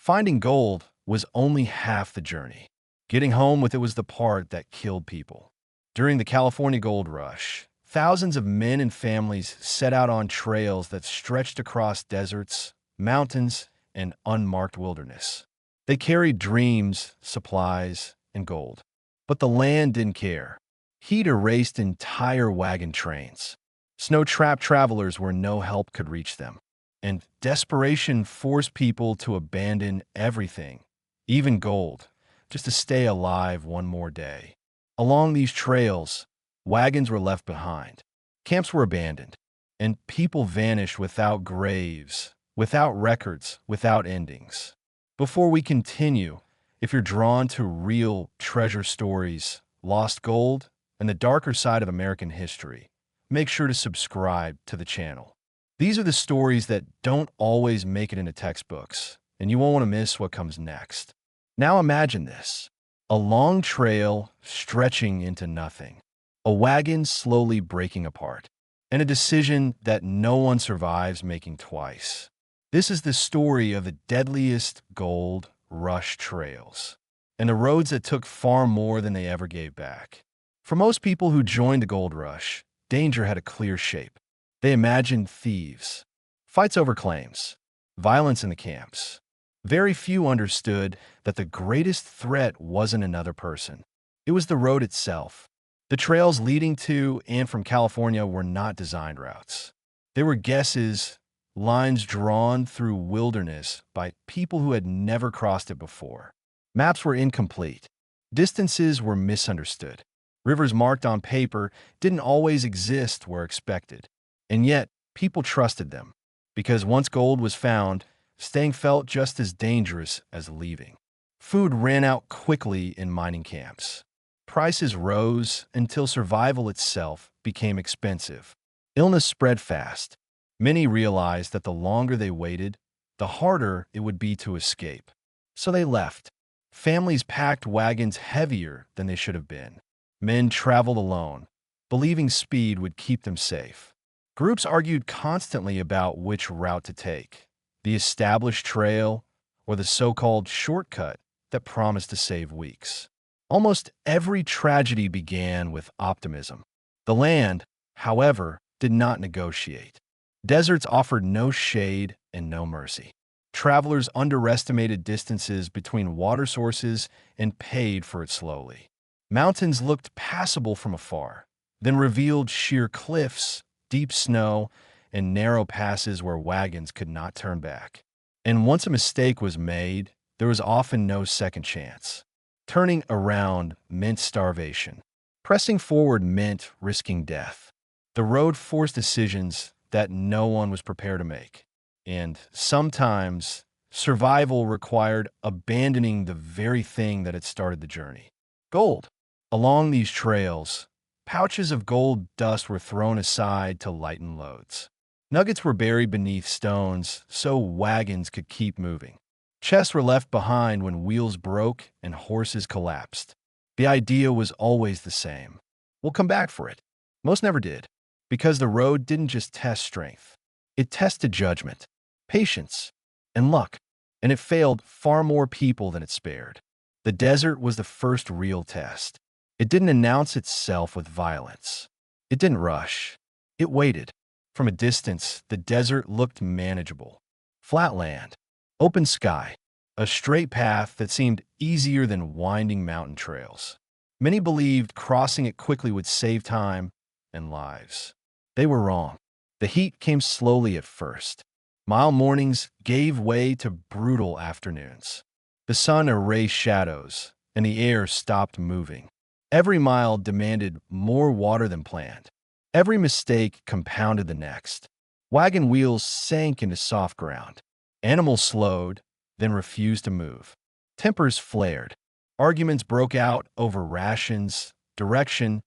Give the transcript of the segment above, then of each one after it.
Finding gold was only half the journey. Getting home with it was the part that killed people. During the California Gold Rush, thousands of men and families set out on trails that stretched across deserts, mountains, and unmarked wilderness. They carried dreams, supplies, and gold. But the land didn't care. Heat erased entire wagon trains. Snow-trapped travelers where no help could reach them. And desperation forced people to abandon everything, even gold, just to stay alive one more day. Along these trails, wagons were left behind. Camps were abandoned, and people vanished without graves, without records, without endings. Before we continue, if you're drawn to real treasure stories, lost gold, and the darker side of American history, make sure to subscribe to the channel. These are the stories that don't always make it into textbooks, and you won't want to miss what comes next. Now imagine this: a long trail stretching into nothing, a wagon slowly breaking apart, and a decision that no one survives making twice. This is the story of the deadliest gold rush trails, and the roads that took far more than they ever gave back. For most people who joined the gold rush, danger had a clear shape. They imagined thieves, fights over claims, violence in the camps. Very few understood that the greatest threat wasn't another person. It was the road itself. The trails leading to and from California were not designed routes. They were guesses, lines drawn through wilderness by people who had never crossed it before. Maps were incomplete. Distances were misunderstood. Rivers marked on paper didn't always exist where expected. And yet, people trusted them, because once gold was found, staying felt just as dangerous as leaving. Food ran out quickly in mining camps. Prices rose until survival itself became expensive. Illness spread fast. Many realized that the longer they waited, the harder it would be to escape. So they left. Families packed wagons heavier than they should have been. Men traveled alone, believing speed would keep them safe. Groups argued constantly about which route to take: the established trail or the so-called shortcut that promised to save weeks. Almost every tragedy began with optimism. The land, however, did not negotiate. Deserts offered no shade and no mercy. Travelers underestimated distances between water sources and paid for it slowly. Mountains looked passable from afar, then revealed sheer cliffs, deep snow, and narrow passes where wagons could not turn back. And once a mistake was made, there was often no second chance. Turning around meant starvation. Pressing forward meant risking death. The road forced decisions that no one was prepared to make. And sometimes, survival required abandoning the very thing that had started the journey: gold. Along these trails, pouches of gold dust were thrown aside to lighten loads. Nuggets were buried beneath stones so wagons could keep moving. Chests were left behind when wheels broke and horses collapsed. The idea was always the same: we'll come back for it. Most never did, because the road didn't just test strength. It tested judgment, patience, and luck, and it failed far more people than it spared. The desert was the first real test. It didn't announce itself with violence. It didn't rush. It waited. From a distance, the desert looked manageable. Flat land, open sky, a straight path that seemed easier than winding mountain trails. Many believed crossing it quickly would save time and lives. They were wrong. The heat came slowly at first. Mild mornings gave way to brutal afternoons. The sun erased shadows, and the air stopped moving. Every mile demanded more water than planned. Every mistake compounded the next. Wagon wheels sank into soft ground. Animals slowed, then refused to move. Tempers flared. Arguments broke out over rations, direction,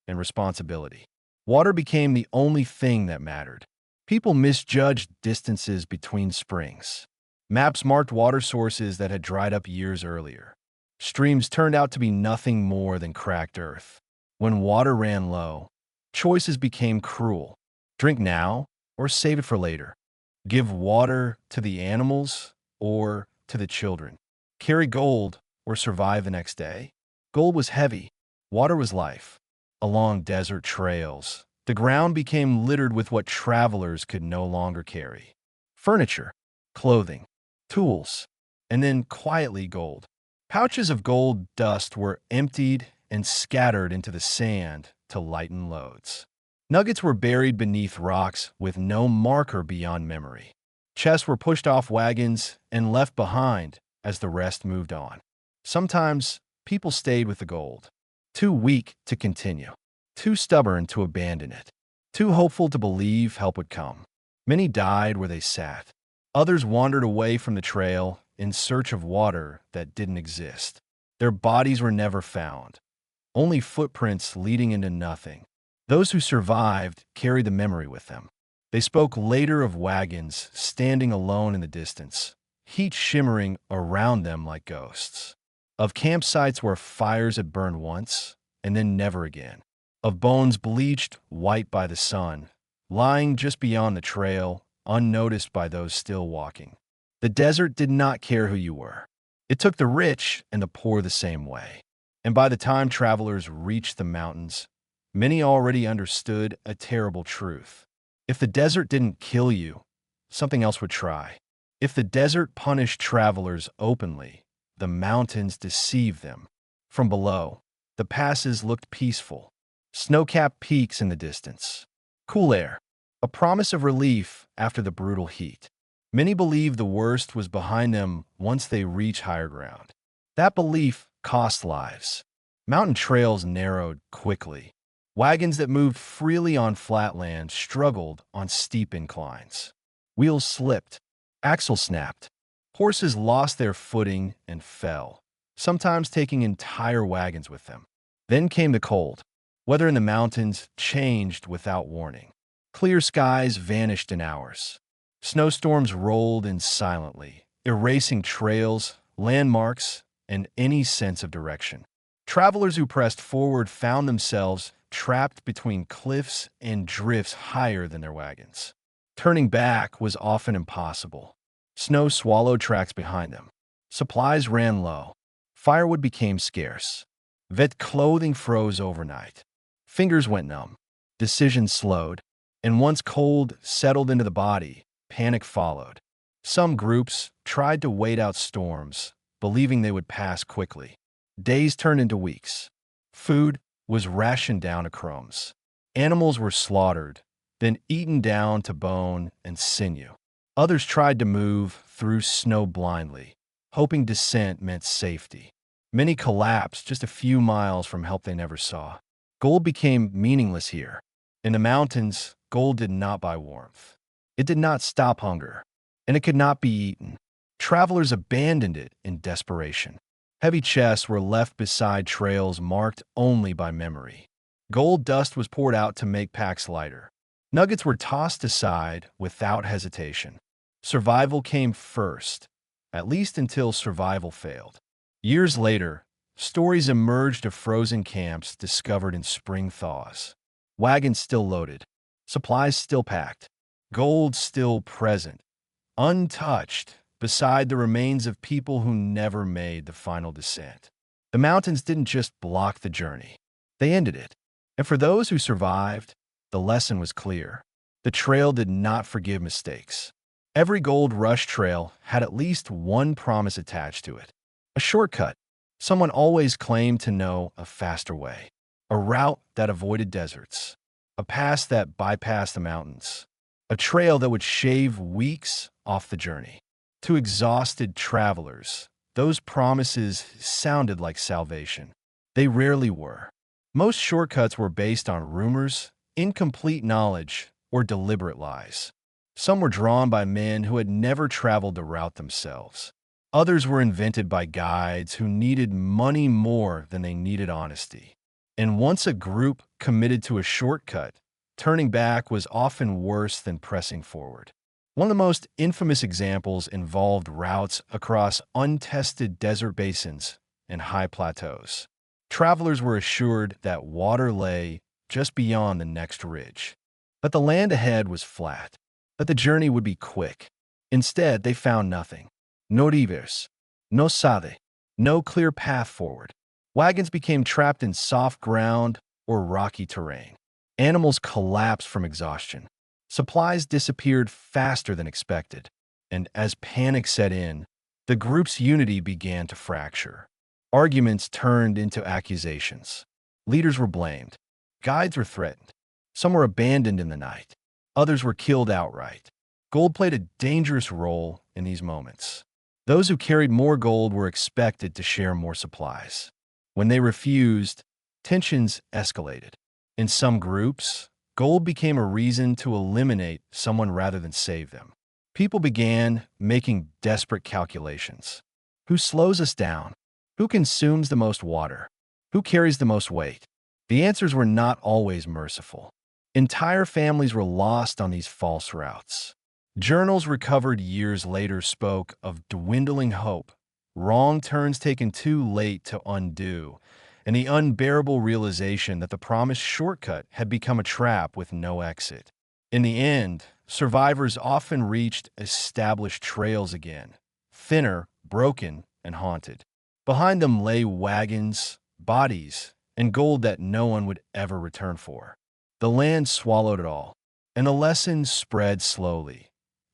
and responsibility. Water became the only thing that mattered. People misjudged distances between springs. Maps marked water sources that had dried up years earlier. Streams turned out to be nothing more than cracked earth. When water ran low, choices became cruel. Drink now or save it for later. Give water to the animals or to the children. Carry gold or survive the next day. Gold was heavy. Water was life. Along desert trails, the ground became littered with what travelers could no longer carry. Furniture, clothing, tools, and then quietly gold. Pouches of gold dust were emptied and scattered into the sand to lighten loads. Nuggets were buried beneath rocks with no marker beyond memory. Chests were pushed off wagons and left behind as the rest moved on. Sometimes people stayed with the gold, too weak to continue, too stubborn to abandon it, too hopeful to believe help would come. Many died where they sat. Others wandered away from the trail in search of water that didn't exist. Their bodies were never found, only footprints leading into nothing. Those who survived carried the memory with them. They spoke later of wagons standing alone in the distance, heat shimmering around them like ghosts. Of campsites where fires had burned once and then never again. Of bones bleached white by the sun, lying just beyond the trail, unnoticed by those still walking. The desert did not care who you were. It took the rich and the poor the same way. And by the time travelers reached the mountains, many already understood a terrible truth. If the desert didn't kill you, something else would try. If the desert punished travelers openly, the mountains deceived them. From below, the passes looked peaceful. Snow-capped peaks in the distance. Cool air, a promise of relief after the brutal heat. Many believed the worst was behind them once they reached higher ground. That belief cost lives. Mountain trails narrowed quickly. Wagons that moved freely on flat land struggled on steep inclines. Wheels slipped, axles snapped. Horses lost their footing and fell, sometimes taking entire wagons with them. Then came the cold. Weather in the mountains changed without warning. Clear skies vanished in hours. Snowstorms rolled in silently, erasing trails, landmarks, and any sense of direction. Travelers who pressed forward found themselves trapped between cliffs and drifts higher than their wagons. Turning back was often impossible. Snow swallowed tracks behind them. Supplies ran low. Firewood became scarce. Vet clothing froze overnight. Fingers went numb. Decisions slowed. And once cold settled into the body, panic followed. Some groups tried to wait out storms, believing they would pass quickly. Days turned into weeks. Food was rationed down to crumbs. Animals were slaughtered, then eaten down to bone and sinew. Others tried to move through snow blindly, hoping descent meant safety. Many collapsed just a few miles from help they never saw. Gold became meaningless here. In the mountains, gold did not buy warmth. It did not stop hunger, and it could not be eaten. Travelers abandoned it in desperation. Heavy chests were left beside trails marked only by memory. Gold dust was poured out to make packs lighter. Nuggets were tossed aside without hesitation. Survival came first, at least until survival failed. Years later, stories emerged of frozen camps discovered in spring thaws. Wagons still loaded, supplies still packed, gold still present, untouched beside the remains of people who never made the final descent. The mountains didn't just block the journey, they ended it. And for those who survived, the lesson was clear. The trail did not forgive mistakes. Every gold rush trail had at least one promise attached to it. A shortcut. Someone always claimed to know a faster way. A route that avoided deserts. A pass that bypassed the mountains. A trail that would shave weeks off the journey. To exhausted travelers, those promises sounded like salvation. They rarely were. Most shortcuts were based on rumors, incomplete knowledge, or deliberate lies. Some were drawn by men who had never traveled the route themselves. Others were invented by guides who needed money more than they needed honesty. And once a group committed to a shortcut, turning back was often worse than pressing forward. One of the most infamous examples involved routes across untested desert basins and high plateaus. Travelers were assured that water lay just beyond the next ridge, that the land ahead was flat, that the journey would be quick. Instead, they found nothing. no rivers, no sade, no clear path forward. Wagons became trapped in soft ground or rocky terrain. Animals collapsed from exhaustion. Supplies disappeared faster than expected, and as panic set in, the group's unity began to fracture. Arguments turned into accusations. Leaders were blamed. Guides were threatened. Some were abandoned in the night. Others were killed outright. Gold played a dangerous role in these moments. Those who carried more gold were expected to share more supplies. When they refused, tensions escalated. In some groups, gold became a reason to eliminate someone rather than save them. People began making desperate calculations. Who slows us down? Who consumes the most water? Who carries the most weight? The answers were not always merciful. Entire families were lost on these false routes. Journals recovered years later spoke of dwindling hope, wrong turns taken too late to undo, and the unbearable realization that the promised shortcut had become a trap with no exit. In the end, survivors often reached established trails again, thinner, broken, and haunted. Behind them lay wagons, bodies, and gold that no one would ever return for. The land swallowed it all, and the lesson spread slowly,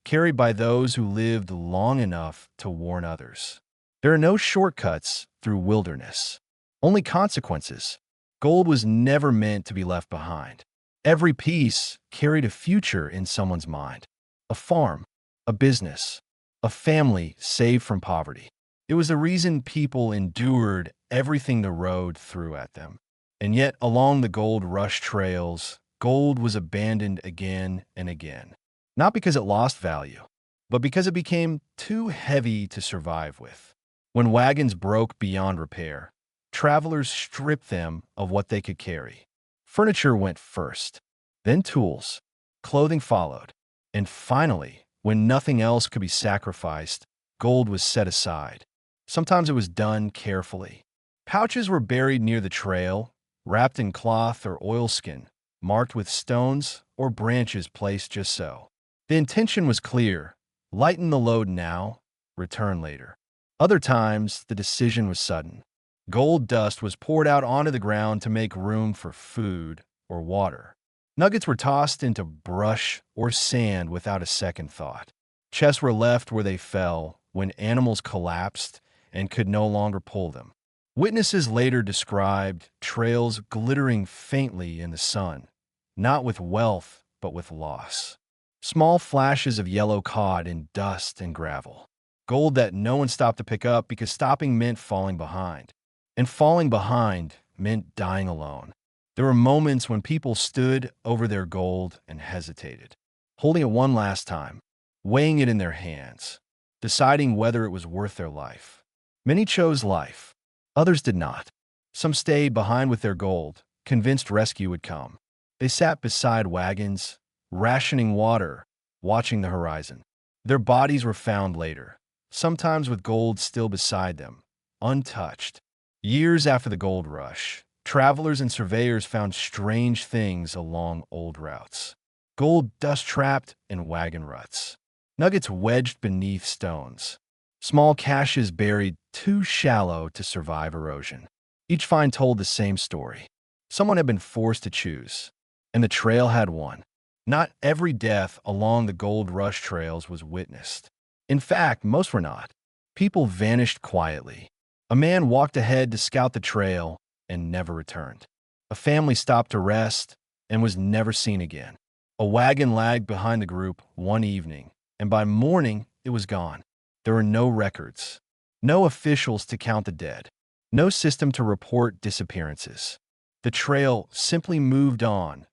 carried by those who lived long enough to warn others. There are no shortcuts through wilderness, only consequences. Gold was never meant to be left behind. Every piece carried a future in someone's mind. A farm, a business, a family saved from poverty. It was the reason people endured everything the road threw at them. And yet, along the gold rush trails, gold was abandoned again and again. Not because it lost value, but because it became too heavy to survive with. When wagons broke beyond repair, travelers stripped them of what they could carry. Furniture went first, then tools, clothing followed, and finally, when nothing else could be sacrificed, gold was set aside. Sometimes it was done carefully. Pouches were buried near the trail, wrapped in cloth or oilskin, marked with stones or branches placed just so. The intention was clear: lighten the load now, return later. Other times, the decision was sudden. Gold dust was poured out onto the ground to make room for food or water. Nuggets were tossed into brush or sand without a second thought. Chests were left where they fell when animals collapsed and could no longer pull them. Witnesses later described trails glittering faintly in the sun, not with wealth, but with loss. Small flashes of yellow caught in dust and gravel. Gold that no one stopped to pick up because stopping meant falling behind. And falling behind meant dying alone. There were moments when people stood over their gold and hesitated, holding it one last time, weighing it in their hands, deciding whether it was worth their life. Many chose life. Others did not. Some stayed behind with their gold, convinced rescue would come. They sat beside wagons, rationing water, watching the horizon. Their bodies were found later, sometimes with gold still beside them, untouched. Years after the gold rush, travelers and surveyors found strange things along old routes. Gold dust-trapped in wagon ruts. Nuggets wedged beneath stones. Small caches buried too shallow to survive erosion. Each find told the same story. Someone had been forced to choose, and the trail had won. Not every death along the gold rush trails was witnessed. In fact, most were not. People vanished quietly. A man walked ahead to scout the trail and never returned. A family stopped to rest and was never seen again. A wagon lagged behind the group one evening, and by morning it was gone. There were no records, no officials to count the dead, no system to report disappearances. The trail simply moved on,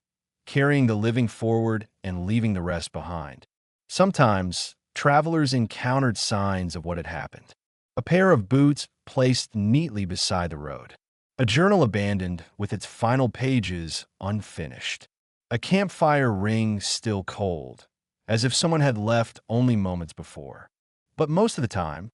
carrying the living forward and leaving the rest behind. Sometimes, travelers encountered signs of what had happened. A pair of boots placed neatly beside the road. A journal abandoned with its final pages unfinished. A campfire ring still cold, as if someone had left only moments before. But most of the time,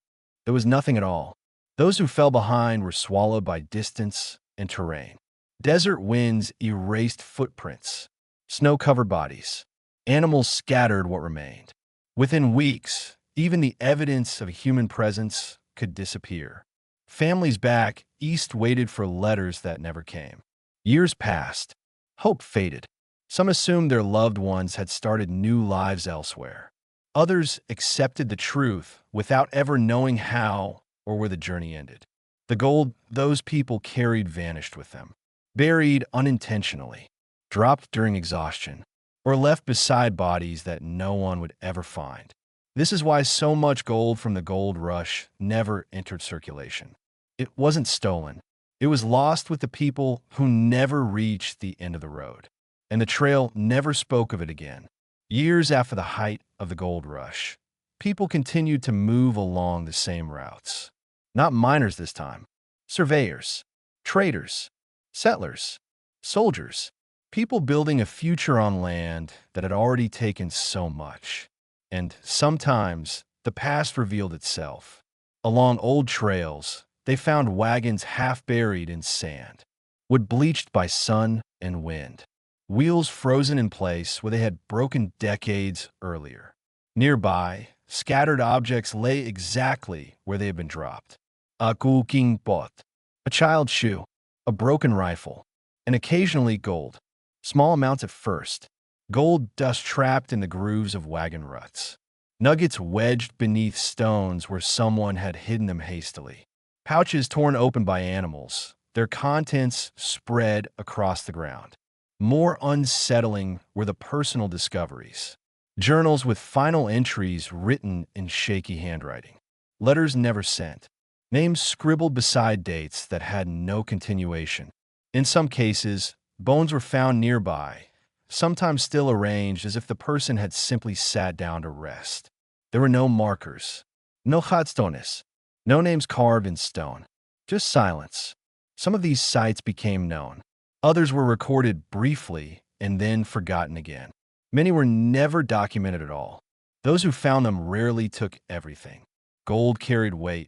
there was nothing at all. Those who fell behind were swallowed by distance and terrain. Desert winds erased footprints, snow-covered bodies. Animals scattered what remained. Within weeks, Even the evidence of a human presence could disappear. Families back east waited for letters that never came. Years passed. Hope faded. Some assumed their loved ones had started new lives elsewhere. Others accepted the truth without ever knowing how or where the journey ended. The gold those people carried vanished with them, buried unintentionally, dropped during exhaustion, or left beside bodies that no one would ever find. This is why so much gold from the gold rush never entered circulation. It wasn't stolen. It was lost with the people who never reached the end of the road. And the trail never spoke of it again. Years after the height of the gold rush, people continued to move along the same routes. Not miners this time. Surveyors, traders, settlers, soldiers, people building a future on land that had already taken so much. And sometimes the past revealed itself. Along old trails, they found wagons half buried in sand, wood bleached by sun and wind, wheels frozen in place where they had broken decades earlier. Nearby, scattered objects lay exactly where they had been dropped. A cooking pot, a child's shoe, a broken rifle, and occasionally gold. Small amounts at first. Gold dust trapped in the grooves of wagon ruts. Nuggets wedged beneath stones where someone had hidden them hastily. Pouches torn open by animals, their contents spread across the ground. More unsettling were the personal discoveries. Journals with final entries written in shaky handwriting. Letters never sent. Names scribbled beside dates that had no continuation. In some cases, bones were found nearby, sometimes still arranged as if the person had simply sat down to rest. There were no markers, no headstones, no names carved in stone, just silence. Some of these sites became known. Others were recorded briefly and then forgotten again. Many were never documented at all. Those who found them rarely took everything. Gold carried weight,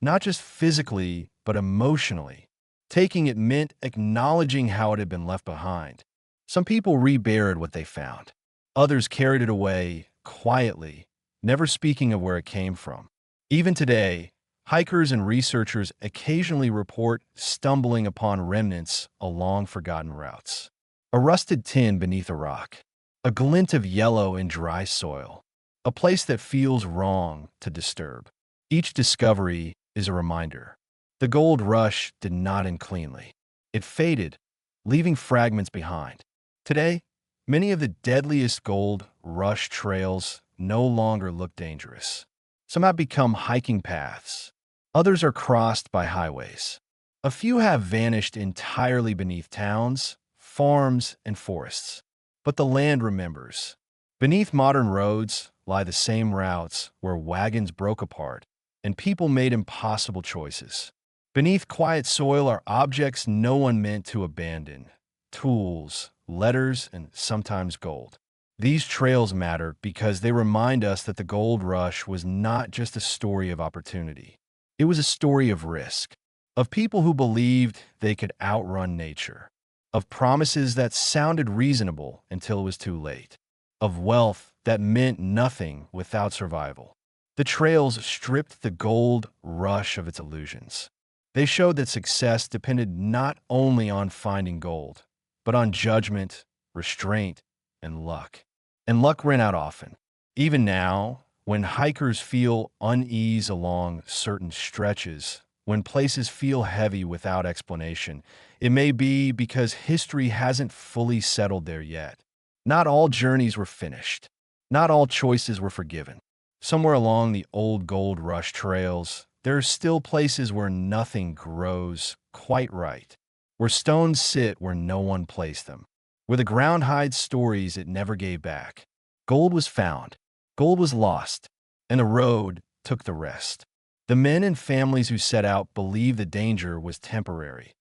not just physically, but emotionally. Taking it meant acknowledging how it had been left behind. Some people reburied what they found. Others carried it away quietly, never speaking of where it came from. Even today, hikers and researchers occasionally report stumbling upon remnants along forgotten routes. A rusted tin beneath a rock, a glint of yellow in dry soil, a place that feels wrong to disturb. Each discovery is a reminder. The gold rush did not end cleanly. It faded, leaving fragments behind. Today, many of the deadliest gold rush trails no longer look dangerous. Some have become hiking paths. Others are crossed by highways. A few have vanished entirely beneath towns, farms, and forests. But the land remembers. Beneath modern roads lie the same routes where wagons broke apart and people made impossible choices. Beneath quiet soil are objects no one meant to abandon: tools, letters, and sometimes gold. These trails matter because they remind us that the gold rush was not just a story of opportunity. It was a story of risk, of people who believed they could outrun nature, of promises that sounded reasonable until it was too late, of wealth that meant nothing without survival. The trails stripped the gold rush of its illusions. They showed that success depended not only on finding gold, but on judgment, restraint, and luck. And luck ran out often. Even now, when hikers feel unease along certain stretches, when places feel heavy without explanation, it may be because history hasn't fully settled there yet. Not all journeys were finished. Not all choices were forgiven. Somewhere along the old gold rush trails, there are still places where nothing grows quite right, where stones sit where no one placed them, where the ground hides stories it never gave back. Gold was found, gold was lost, and the road took the rest. The men and families who set out believed the danger was temporary,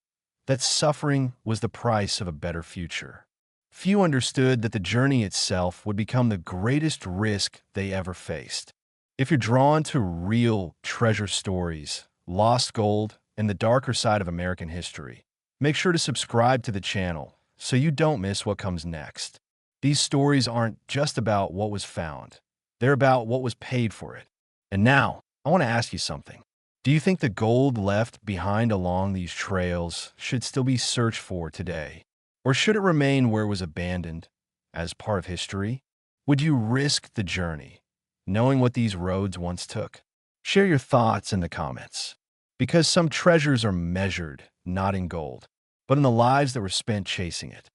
that suffering was the price of a better future. Few understood that the journey itself would become the greatest risk they ever faced. If you're drawn to real treasure stories, lost gold, and the darker side of American history, make sure to subscribe to the channel so you don't miss what comes next. These stories aren't just about what was found. They're about what was paid for it. And now, I want to ask you something. Do you think the gold left behind along these trails should still be searched for today? Or should it remain where it was abandoned as part of history? Would you risk the journey, knowing what these roads once took? Share your thoughts in the comments. Because some treasures are measured not in gold, but in the lives that were spent chasing it.